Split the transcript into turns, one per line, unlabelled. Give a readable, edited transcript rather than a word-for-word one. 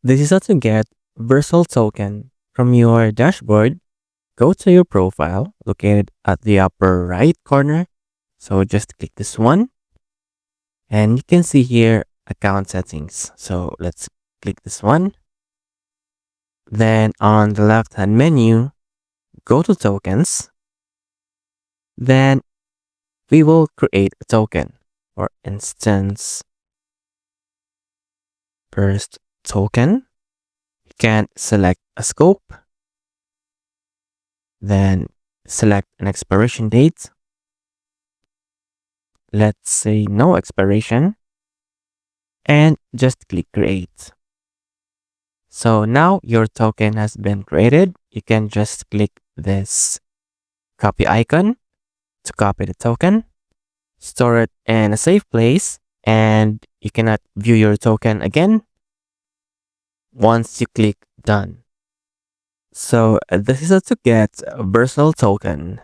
This is how to get Vercel token. From your dashboard, go to your profile located at the upper right corner. So just click this one and you can see here account settings. So let's click this one. Then on the left hand menu, go to tokens. Then we will create a token. For instance, first token. You can select a scope. Then select an expiration date. Let's say no expiration. And just click create. So now your token has been created. You can just click this copy icon to copy the token, store it in a safe place, and you cannot view your token again once you click done. So this is how to get a Vercel token.